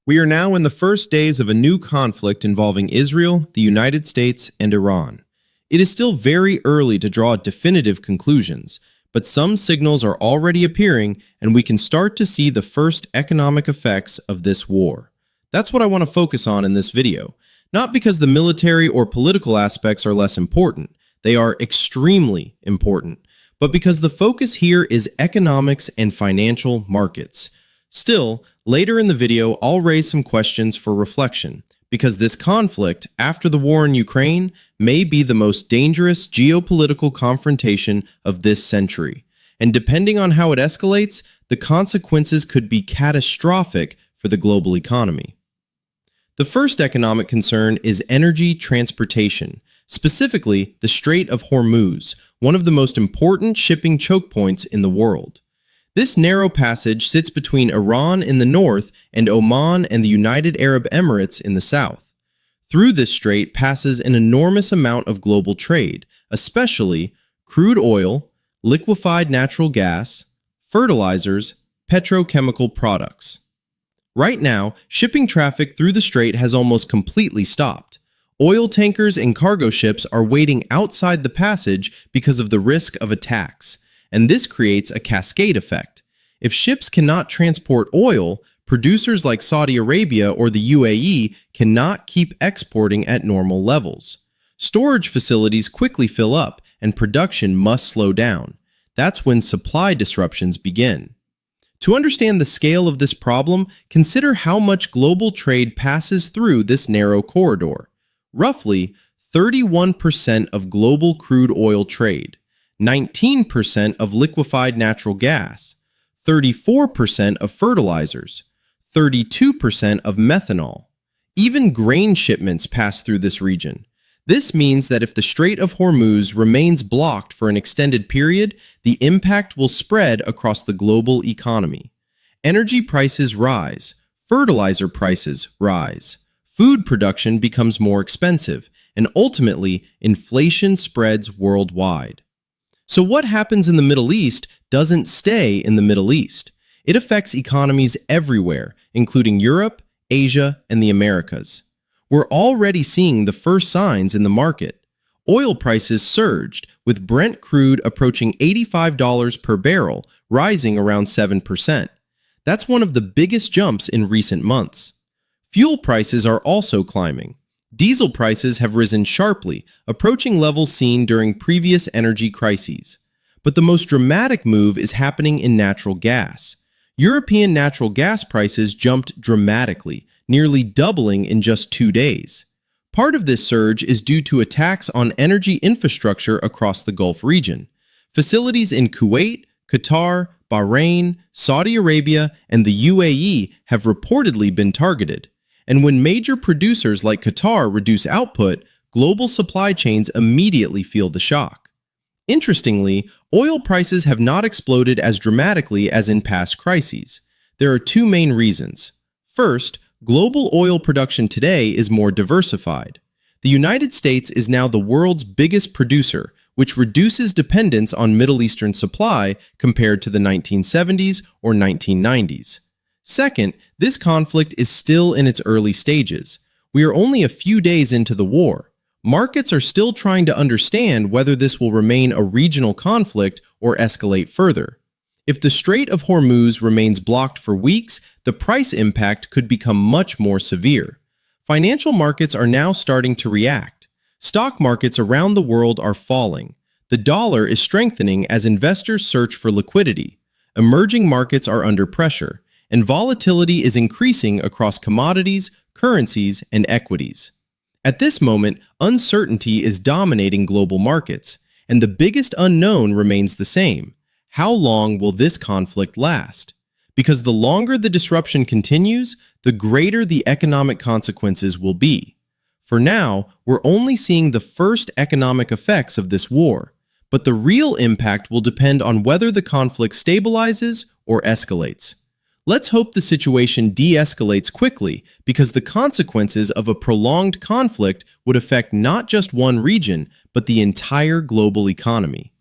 We are now in the first days of a new conflict involving Israel, the United States, and Iran. It is still very early to draw definitive conclusions, but some signals are already appearing and we can start to see the first economic effects of this war. That's what I want to focus on in this video. Not because the military or political aspects are less important, they are extremely important, but because the focus here is economics and financial markets. Still, later in the video, I'll raise some questions for reflection, because this conflict, after the war in Ukraine, may be the most dangerous geopolitical confrontation of this century. And depending on how it escalates, the consequences could be catastrophic for the global economy. The first economic concern is energy transportation, specifically the Strait of Hormuz, one of the most important shipping choke points in the world. This narrow passage sits between Iran in the north and Oman and the United Arab Emirates in the south. Through this strait passes an enormous amount of global trade, especially crude oil, liquefied natural gas, fertilizers, petrochemical products. Right now, shipping traffic through the strait has almost completely stopped. Oil tankers and cargo ships are waiting outside the passage because of the risk of attacks, and this creates a cascade effect. If ships cannot transport oil, producers like Saudi Arabia or the UAE cannot keep exporting at normal levels. Storage facilities quickly fill up, and production must slow down. That's when supply disruptions begin. To understand the scale of this problem, consider how much global trade passes through this narrow corridor. Roughly 31% of global crude oil trade, 19% of liquefied natural gas, 34% of fertilizers, 32% of methanol. Even grain shipments pass through this region. This means that if the Strait of Hormuz remains blocked for an extended period, the impact will spread across the global economy. Energy prices rise, fertilizer prices rise, food production becomes more expensive, and ultimately, inflation spreads worldwide. So what happens in the Middle East doesn't stay in the Middle East. It affects economies everywhere, including Europe, Asia, and the Americas. We're already seeing the first signs in the market. Oil prices surged, with Brent crude approaching $85 per barrel, rising around 7%. That's one of the biggest jumps in recent months. Fuel prices are also climbing. Diesel prices have risen sharply, approaching levels seen during previous energy crises. But the most dramatic move is happening in natural gas. European natural gas prices jumped dramatically, nearly doubling in just 2 days. Part of this surge is due to attacks on energy infrastructure across the Gulf region. Facilities in Kuwait, Qatar, Bahrain, Saudi Arabia, and the UAE have reportedly been targeted. And when major producers like Qatar reduce output, global supply chains immediately feel the shock. Interestingly, oil prices have not exploded as dramatically as in past crises. There are two main reasons. First, global oil production today is more diversified. The United States is now the world's biggest producer, which reduces dependence on Middle Eastern supply compared to the 1970s or 1990s. Second, this conflict is still in its early stages. We are only a few days into the war. Markets are still trying to understand whether this will remain a regional conflict or escalate further. If the Strait of Hormuz remains blocked for weeks, the price impact could become much more severe. Financial markets are now starting to react. Stock markets around the world are falling. The dollar is strengthening as investors search for liquidity. Emerging markets are under pressure, and volatility is increasing across commodities, currencies, and equities. At this moment, uncertainty is dominating global markets, and the biggest unknown remains the same. How long will this conflict last? Because the longer the disruption continues, the greater the economic consequences will be. For now, we're only seeing the first economic effects of this war, but the real impact will depend on whether the conflict stabilizes or escalates. Let's hope the situation de-escalates quickly, because the consequences of a prolonged conflict would affect not just one region, but the entire global economy.